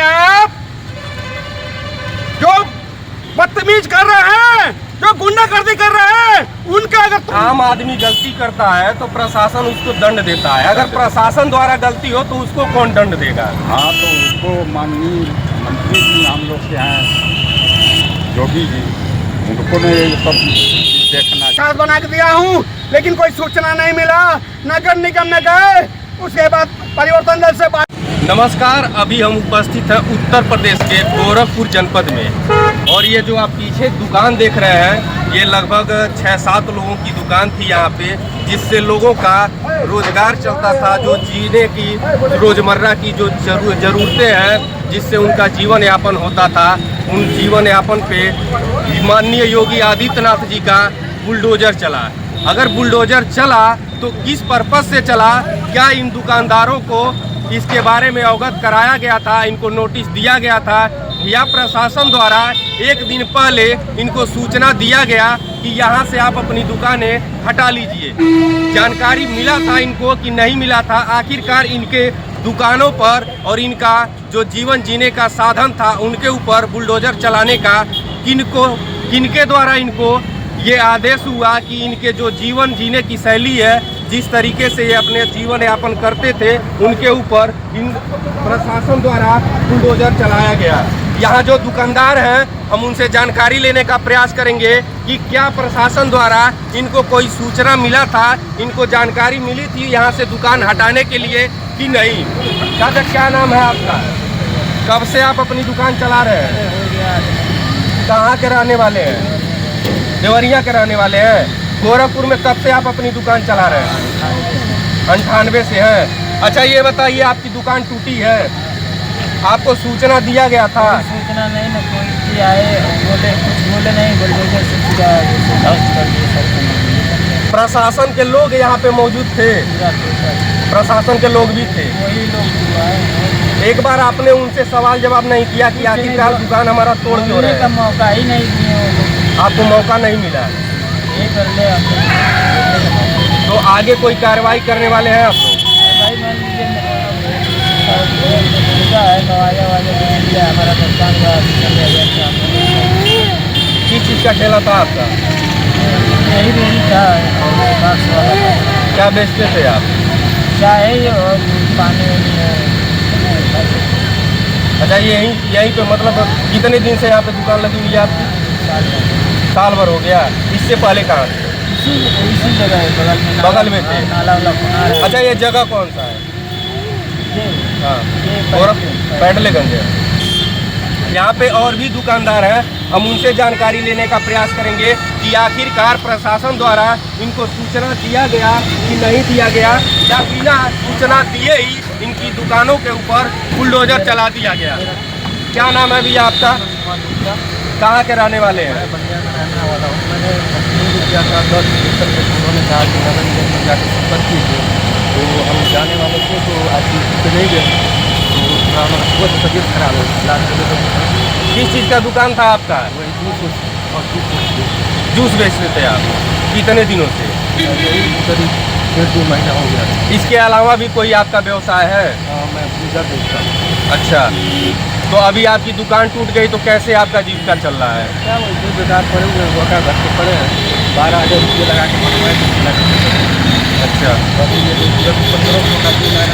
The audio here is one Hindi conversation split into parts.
आप? जो बदतमीज कर रहे हैं, जो गुंडागर्दी कर रहे हैं, उनका अगर आम आदमी गलती करता है तो प्रशासन उसको दंड देता है। अगर प्रशासन द्वारा गलती हो तो उसको कौन दंड देगा? हाँ, तो उसको माननीय मंत्री जी हम लोग के हैं जोगी जी, उनको ने ये सब देखना कागज बना के दिया हूँ, लेकिन कोई सूचना नहीं मिला। नगर निगम में गए, उसके बाद परिवर्तन दल से बात। नमस्कार, अभी हम उपस्थित हैं उत्तर प्रदेश के गोरखपुर जनपद में, और ये जो आप पीछे दुकान देख रहे हैं, ये लगभग 6-7 लोगों की दुकान थी यहाँ पे, जिससे लोगों का रोजगार चलता था। जो जीने की रोजमर्रा की जो ज़रूरतें हैं, जिससे उनका जीवन यापन होता था, उन जीवन यापन पे माननीय योगी आदित्यनाथ जी का बुलडोजर चला। अगर बुलडोजर चला तो किस पर्पस से चला, क्या इन दुकानदारों को इसके बारे में अवगत कराया गया था, इनको नोटिस दिया गया था, या प्रशासन द्वारा एक दिन पहले इनको सूचना दिया गया कि यहाँ से आप अपनी दुकानें हटा लीजिए? जानकारी मिला था इनको कि नहीं मिला था? आखिरकार इनके दुकानों पर और इनका जो जीवन जीने का साधन था उनके ऊपर बुलडोजर चलाने का किनके द्वारा इनको ये आदेश हुआ कि इनके जो जीवन जीने की शैली है, जिस तरीके से ये अपने जीवन यापन करते थे, उनके ऊपर इन प्रशासन द्वारा बुलडोजर चलाया गया। यहाँ जो दुकानदार हैं, हम उनसे जानकारी लेने का प्रयास करेंगे कि क्या प्रशासन द्वारा इनको कोई सूचना मिला था, इनको जानकारी मिली थी यहाँ से दुकान हटाने के लिए कि नहीं। दादा, क्या नाम है आपका? कब से आप अपनी दुकान चला रहे हैं? कहाँ के रहने वाले हैं? देवरिया के रहने वाले हैं। गोरखपुर में कब से आप अपनी दुकान चला रहे हैं? 98 से हैं। अच्छा, ये बताइए, आपकी दुकान टूटी है, आपको सूचना दिया गया था? सूचना नहीं ना, कोई आए कुछ बोले नहीं, बुलडोजर से पूरा ध्वस्त कर दिया। प्रशासन के लोग यहाँ पे मौजूद थे? प्रशासन के लोग भी थे? वही लोग आए। एक बार आपने उनसे सवाल जवाब नहीं किया कि आखिरकार दुकान हमारा तोड़ क्यों रहे हैं? मौका ही नहीं दिए, आपको मौका नहीं मिला? ये कर ले। तो आगे कोई कार्रवाई करने वाले हैं आप लोग? भाई मान लीजिए है नवाजा वाले हमारा नुकसान हुआ, किस चीज़ का ठेला था आपका? यही भी था, बाक्स वाला था। क्या बेचते थे आप? चाय और पानी। अच्छा, यहीं पे मतलब कितने दिन से यहाँ पे दुकान लगी हुई है आपकी? साल भर हो गया। इससे पहले कहाँ थे? इसी जगह है, बगल में थे। नाला वाला। अच्छा, ये जगह कौन सा है? हाँ, गोरखपुर पैडलेगंज है। यहाँ पे और भी दुकानदार हैं, हम उनसे जानकारी लेने का प्रयास करेंगे कि आखिरकार प्रशासन द्वारा इनको सूचना दिया गया कि नहीं दिया गया, या बिना सूचना दिए ही इनकी दुकानों के ऊपर बुलडोजर चला दिया गया। क्या नाम है भैया आपका? कहाँ के रहने वाले हैं? तो हम जाने वाले थे, तो आज नहीं गए, तो हमारा सुबह से तबीयत खराब है। किस चीज़ का दुकान था आपका? जूस बेचते थे आप? कितने दिनों से? करीब 1.5 महीना हो गया। इसके अलावा भी कोई आपका व्यवसाय है? मैं पूजा बेचता हूँ। अच्छा, तो अभी आपकी दुकान टूट गई तो कैसे आपका जीविका चल रहा है? क्या वैसे बेकार पड़े हुए हैं, घर के पड़े हैं, 12,000 रुपये लगा के बनवाए। अच्छा, अभी ये 1500 का बिल आया।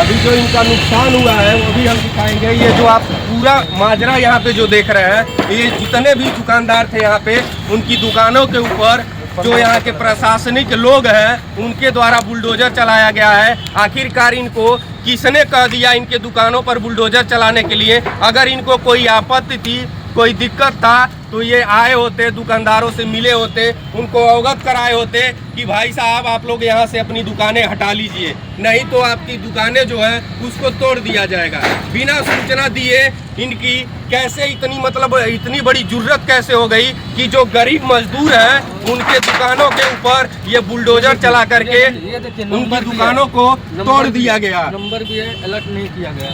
अभी जो इनका नुकसान हुआ है वो भी हम दिखाएंगे। ये जो आप पूरा माजरा यहाँ पे जो देख रहे हैं, ये जितने भी दुकानदार थे यहाँ पे, उनकी दुकानों के ऊपर जो यहाँ के प्रशासनिक लोग हैं उनके द्वारा बुलडोजर चलाया गया है। आखिरकार इनको किसने कह दिया इनके दुकानों पर बुलडोजर चलाने के लिए? अगर इनको कोई आपत्ति थी, कोई दिक्कत था, तो ये आए होते, दुकानदारों से मिले होते, उनको अवगत कराए होते कि भाई साहब आप लोग यहाँ से अपनी दुकानें हटा लीजिए, नहीं तो आपकी दुकानें जो है उसको तोड़ दिया जाएगा। बिना सूचना दिए इनकी कैसे इतनी बड़ी जुर्रत कैसे हो गई कि जो गरीब मजदूर हैं उनके दुकानों के ऊपर ये बुलडोजर चला करके उनकी दुकानों को तोड़ दिया गया। नंबर भी है, अलर्ट नहीं किया गया।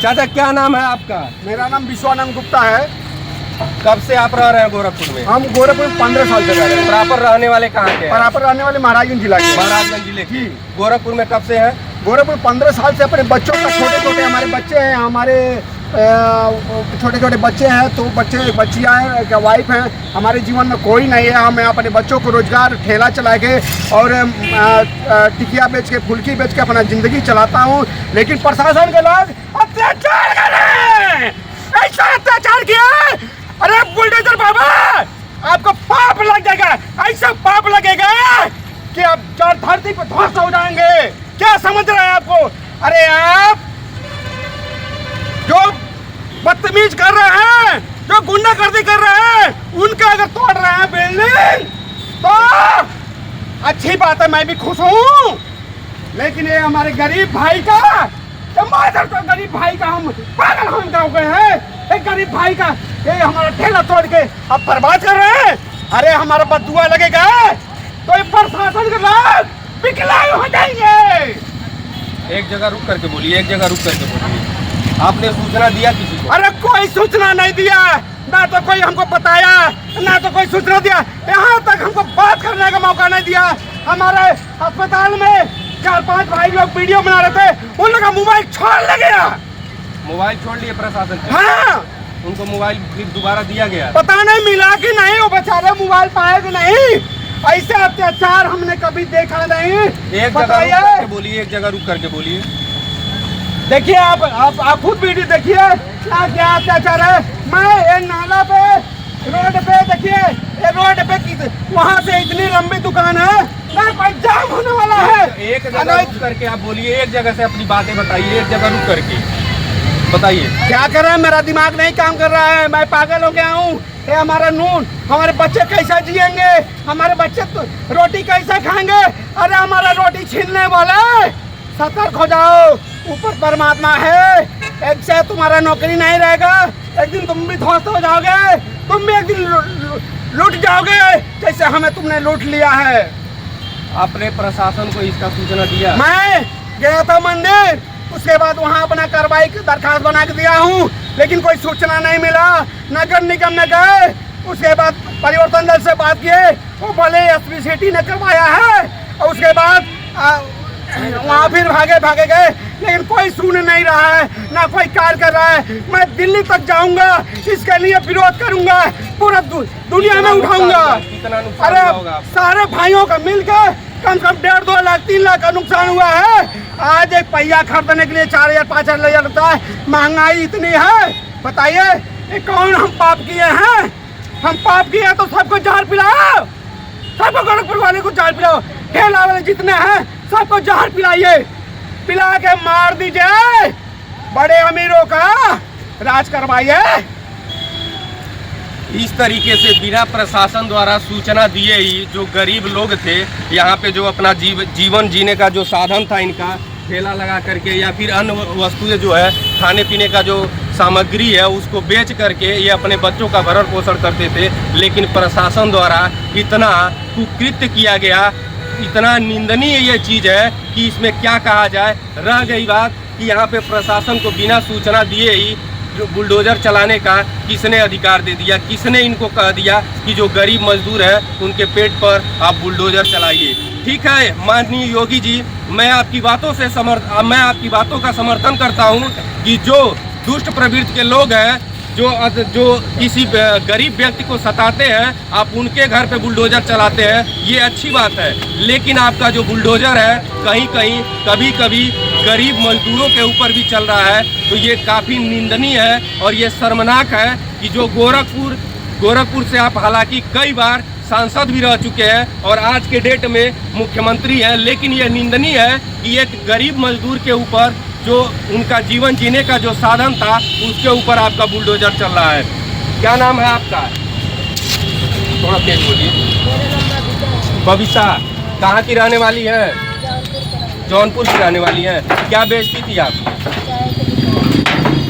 चाचा, क्या नाम है आपका? मेरा नाम विश्वानंद गुप्ता है। कब से आप रह रहे हैं गोरखपुर में? हम गोरखपुर में 15 साल से रह रहे हैं। प्रॉपर रहने वाले कहाँ के हैं? प्रॉपर रहने वाले महाराजगंज जिला के। महाराजगंज जिले की। गोरखपुर में कब से हैं? गोरखपुर 15 साल से अपने बच्चों का, छोटे छोटे हमारे बच्चे हैं, हमारे छोटे छोटे बच्चे हैं, तो बच्चे बच्चियाँ हैं, क्या वाइफ हैं, हमारे जीवन में कोई नहीं है। हम अपने बच्चों को रोजगार ठेला चला के और टिकिया बेच के, फुल्की बेच के अपना ज़िंदगी चलाता हूँ। लेकिन प्रशासन के लोग अत्याचार कर रहे हैं, ऐसा अत्याचार किया। अरे बुलडोजर बाबा, आपको पाप लग जाएगा, ऐसा पाप लगेगा कि आप धरती पर ध्वस्त हो जाएंगे। क्या समझ रहे हैं आपको? अरे आप जो बदतमीज कर रहे हैं, जो गुंडागर्दी कर रहे हैं, उनका अगर तोड़ रहे हैं बिल्डिंग तो अच्छी बात है, मैं भी खुश हूँ। लेकिन ये हमारे गरीब भाई का, टमाटर तो गरीब भाई का हम पागल हो गए हैं। एक गरीब भाई का ये हमारा ठेला तोड़ के अब बर्बाद कर रहे हैं। अरे हमारा बददुआ लगेगा तो ये प्रशासन के लोग विकलांग हो जाएंगे। एक जगह रुक करके बोलिए, एक जगह रुक करके बोलिए। आपने सूचना दिया किसी को? अरे कोई सूचना नहीं दिया, ना तो कोई हमको बताया, ना तो कोई सूचना दिया। यहाँ तक हमको बात करने का मौका नहीं दिया। हमारे अस्पताल में 4-5 भाई लोग वीडियो बना रहे थे, उन लोग का मोबाइल छोड़ ले गया। मोबाइल छोड़ लिए प्रशासन से? हाँ, उनको मोबाइल फिर दोबारा दिया गया? पता नहीं मिला कि नहीं, वो बेचारे मोबाइल पाए कि नहीं। ऐसे अत्याचार हमने कभी देखा नहीं। एक जगह रुक करके बोलिए, एक जगह रुक करके बोलिए। देखिए आप खुद वीडियो देखिए क्या अत्याचार है। मैं ये नाला पे, रोड पे, देखिए ये रोड पे वहाँ से इतनी लंबी दुकान है ना, कोई जाम होने वाला है। एक जगह रुक करके आप बोलिए, एक जगह से अपनी बातें बताइए, एक जगह रुक करके बताइए। क्या कर रहे हैं? मेरा दिमाग नहीं काम कर रहा है, मैं पागल हो गया हूँ। ये हमारा नून, हमारे बच्चे कैसे जिएंगे, हमारे बच्चे तो रोटी कैसे खाएंगे? अरे हमारा रोटी छीनने वाले, सतर्क हो जाओ, ऊपर परमात्मा है। एक से तुम्हारा नौकरी नहीं रहेगा, एक दिन तुम भी ध्वस्त हो जाओगे, तुम भी एक दिन लूट जाओगे जैसे हमें तुमने लूट लिया है। आपने प्रशासन को इसका सूचना दिया? मैं गया था मंदिर, उसके बाद वहाँ अपना कार्रवाई की दरखास्त बना के दिया हूँ, लेकिन कोई सूचना नहीं मिला। नगर निगम में गए, उसके बाद परिवर्तन दल से बात किए, वो बोले एसपी सिटी ने करवाया है, और उसके बाद वहाँ फिर भागे गए, लेकिन कोई सुन नहीं रहा है, ना कोई कार्य कर रहा है। मैं दिल्ली तक जाऊंगा, इसके लिए विरोध करूंगा, पूरा दुनिया में उठाऊंगा। अरे सारे भाइयों का मिलकर कम से कम 1.5-2 लाख 3 लाख का नुकसान हुआ है। आज एक पहिया खरीदने के लिए 4,000-5,000 लगता है। महंगाई इतनी है, बताइए ये कौन हम पाप किए हैं? हम पाप किए हैं तो सबको जहर पिलाओ, सबको गोरखपुर वाले को जहर पिलाओ, ठेला वाले जितने हैं सबको जहर पिलाइए, पिला के मार दीजिए, बड़े अमीरों का राज करवाइए। इस तरीके से बिना प्रशासन द्वारा सूचना दिए ही जो गरीब लोग थे यहाँ पे, जो अपना जीवन जीने का जो साधन था इनका, ठेला लगा करके या फिर अन्य वस्तुएं जो है खाने पीने का जो सामग्री है उसको बेच करके ये अपने बच्चों का भरण पोषण करते थे। लेकिन प्रशासन द्वारा इतना कुकृत्य किया गया, इतना निंदनीय ये चीज़ है कि इसमें क्या कहा जाए। रह गई बात कि यहाँ पे प्रशासन को बिना सूचना दिए ही जो बुलडोजर चलाने का किसने अधिकार दे दिया, किसने इनको कह दिया कि जो गरीब मजदूर है उनके पेट पर आप बुलडोजर चलाइए। ठीक है माननीय योगी जी, मैं आपकी बातों का समर्थन करता हूँ कि जो दुष्ट प्रवृत्ति के लोग हैं, जो किसी गरीब व्यक्ति को सताते हैं, आप उनके घर पे बुलडोजर चलाते हैं, ये अच्छी बात है। लेकिन आपका जो बुलडोजर है कहीं कभी गरीब मजदूरों के ऊपर भी चल रहा है, तो ये काफ़ी निंदनीय है और ये शर्मनाक है कि जो गोरखपुर से आप हालांकि कई बार सांसद भी रह चुके हैं और आज के डेट में मुख्यमंत्री हैं, लेकिन ये निंदनीय है कि एक गरीब मजदूर के ऊपर जो उनका जीवन जीने का जो साधन था उसके ऊपर आपका बुलडोजर चल रहा है। क्या नाम है आपका? थोड़ा तेज बोलिए। बबीता, कहाँ की रहने वाली है? जौनपुर की रहने वाली है। क्या बेचती थी आप?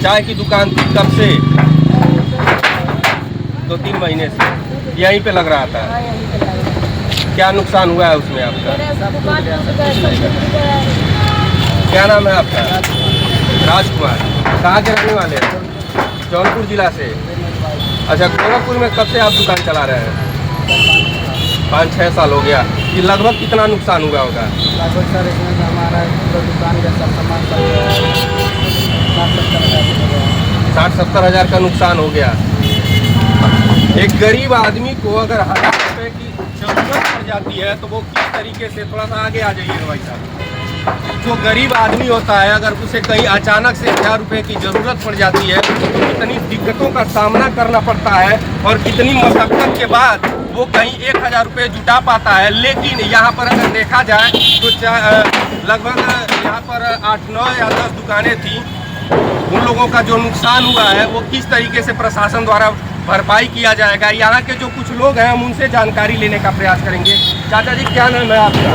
चाय की दुकान थी। कब से? 2-3 महीने से यहीं पे लग रहा था। क्या नुकसान हुआ है उसमें आपका? क्या नाम है आपका? राजकुमार। कहाँ के रहने वाले हैं? जौनपुर जिला से। अच्छा, गोरखपुर में कब से आप दुकान चला रहे हैं? 5-6 साल हो गया। कि लगभग कितना नुकसान हुआ होगा? लगभग सर इसमें से हमारा पूरा दुकान का सब सामान सब 60-70 हज़ार का नुकसान हो गया। एक गरीब आदमी को अगर 1000 रुपये की जरूरत पड़ जाती है तो वो किस तरीके से, थोड़ा सा आगे आ जाइए भाई साहब, जो गरीब आदमी होता है अगर उसे कहीं अचानक से 1000 रुपये की ज़रूरत पड़ जाती है तो कितनी दिक्कतों का सामना करना पड़ता है और कितनी मशक्क़त के बाद वो कहीं 1000 रुपये जुटा पाता है। लेकिन यहाँ पर अगर देखा जाए तो लगभग यहाँ पर 8-9 या 10 दुकानें थी। उन लोगों का जो नुकसान हुआ है वो किस तरीके से प्रशासन द्वारा भरपाई किया जाएगा, यहाँ के जो कुछ लोग हैं हम उनसे जानकारी लेने का प्रयास करेंगे। चाचा जी क्या नाम है आपका?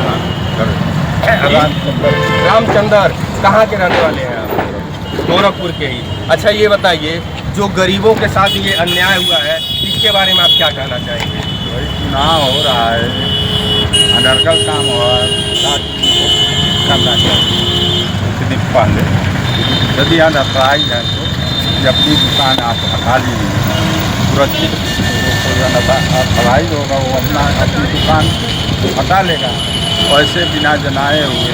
रामचंदर। कहाँ के रहने वाले हैं आप? गोरखपुर के ही। अच्छा ये बताइए, जो गरीबों के साथ ये अन्याय हुआ है इसके बारे में आप क्या कहना चाहेंगे? वही चुनाव हो रहा है, अनर्गल काम हो रहा है, करना चाहिए। कुछ दिन पहले यदि अनअथराइज है तो अपनी दुकान आप हटा लीजिए, सुरक्षित अथराइज होगा वो अपनी दुकान हटा लेगा। वैसे बिना जनाए हुए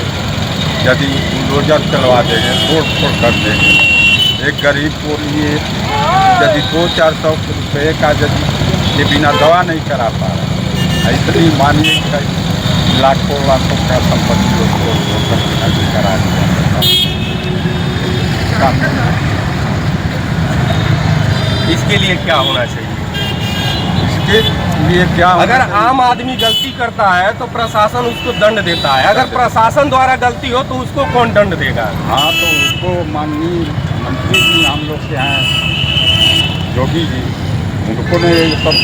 यदि बुलडोजर चलवा देंगे, तोड़ फोड़ कर देंगे, एक गरीब को लिए यदि 200-400 रुपये का यदि ये बिना दवा नहीं करा पा रहा, इतनी मानिए लाखों का संपत्ति उसको करा दिया। इसके लिए क्या होना चाहिए? इसके लिए क्या अगर आम आदमी गलती करता है तो प्रशासन उसको दंड देता है, अगर प्रशासन द्वारा गलती हो तो उसको कौन दंड देगा? हाँ, तो उसको माननीय मंत्री जी हम लोग के हैं योगी जी, उनको ने ये सब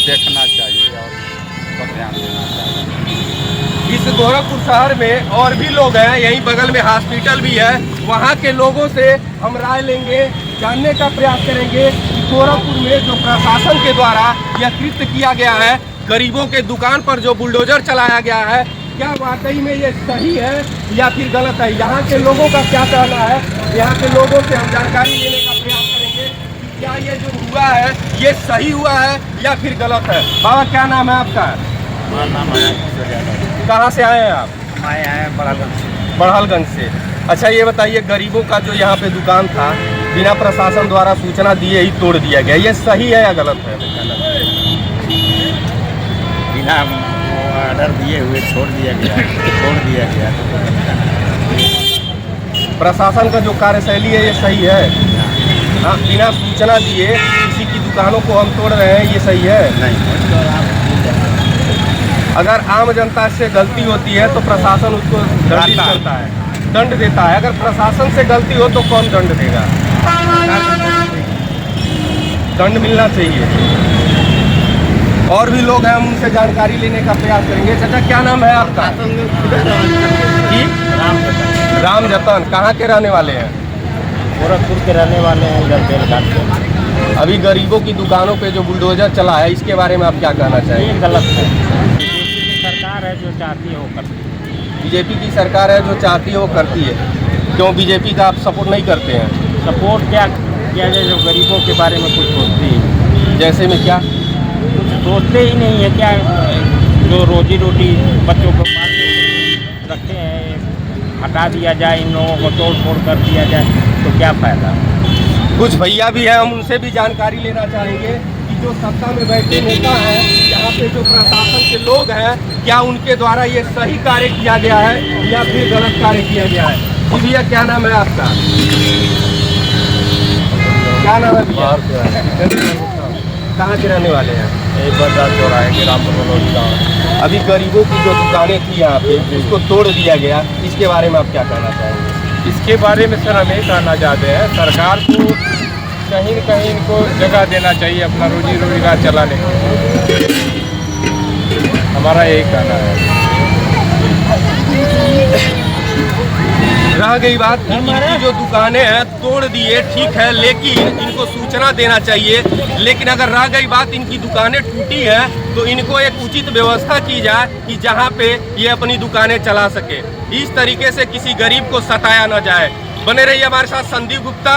देखना चाहिए और सब ध्यान देना चाहिए। इस गोरखपुर शहर में और भी लोग हैं, यहीं बगल में हॉस्पिटल भी है, वहाँ के लोगों से हम राय लेंगे, जानने का प्रयास करेंगे कि गोरखपुर में जो प्रशासन के द्वारा यह कृत्य किया गया है, गरीबों के दुकान पर जो बुलडोजर चलाया गया है, क्या वाकई में ये सही है या फिर गलत है। यहाँ के लोगों का क्या कहना है, यहाँ के लोगों से हम जानकारी लेने का प्रयास करेंगे कि क्या ये जो हुआ है ये सही हुआ है या फिर गलत है। बाबा क्या नाम है आपका? हमारा नाम है, कहाँ से आए हैं आप? हमारे यहाँ बड़ालगंज से। बड़हलगंज से। अच्छा ये बताइए, गरीबों का जो यहाँ पे दुकान था बिना प्रशासन द्वारा सूचना दिए ही तोड़ दिया गया, ये सही है या गलत है? बिना ऑर्डर दिए हुए छोड़ दिया गया। प्रशासन का जो कार्यशैली है ये सही है? हाँ, बिना सूचना दिए किसी की दुकानों को हम तोड़ रहे हैं, ये सही है? नहीं, अगर आम जनता से गलती होती है तो प्रशासन उसको दंडित करता है, दंड देता है। अगर प्रशासन से गलती हो तो कौन दंड देगा? दंड मिलना चाहिए। और भी लोग हैं, हम उनसे जानकारी लेने का प्रयास करेंगे। चाचा क्या नाम है आपका? राम जतन। कहाँ के रहने वाले हैं? गोरखपुर के रहने वाले हैं, इधर बेलघाट के। अभी गरीबों की दुकानों पे जो बुलडोजर चला है इसके बारे में आप क्या कहना चाहेंगे? ये गलत है। सरकार है जो चाहती है वो करती है। बीजेपी की सरकार है जो चाहती है वो करती है। क्यों बीजेपी का आप सपोर्ट नहीं करते हैं? सपोर्ट क्या किया जाए, जो गरीबों के बारे में कुछ सोचती है। जैसे में क्या? कुछ सोचते ही नहीं है क्या, जो रोजी रोटी बच्चों को पाल के रखे हैं हटा दिया जाए, इन लोगों को तोड़ फोड़ कर दिया जाए तो क्या फ़ायदा। कुछ भैया भी हैं, हम उनसे भी जानकारी लेना चाहेंगे कि जो सत्ता में बैठे नेता हैं, यहाँ पे जो प्रशासन के लोग हैं, क्या उनके द्वारा ये सही कार्य किया गया है या फिर गलत कार्य किया गया है। जी भैया क्या नाम है आपका? क्या नाम है भैया? कहाँ के रहने वाले हैं? चौराहे के रामपुर गाँव। अभी गरीबों की जो दुकानें थी यहाँ पे उसको तोड़ दिया गया, इसके बारे में आप क्या कहना चाहेंगे? इसके बारे में सर हम ये कहना चाहते हैं, सरकार को कहीं न कहीं इनको जगह देना चाहिए अपना रोजी रोजगार चलाने के। हमारा यही कहना है। रह गई बात, इनकी जो दुकानें हैं तोड़ दिए, ठीक है, लेकिन इनको सूचना देना चाहिए। लेकिन अगर रह गई बात इनकी दुकानें टूटी हैं तो इनको एक उचित व्यवस्था की जाए कि जहां पे ये अपनी दुकानें चला सके। इस तरीके से किसी गरीब को सताया न जाए। बने रहिए हमारे साथ। संदीप गुप्ता।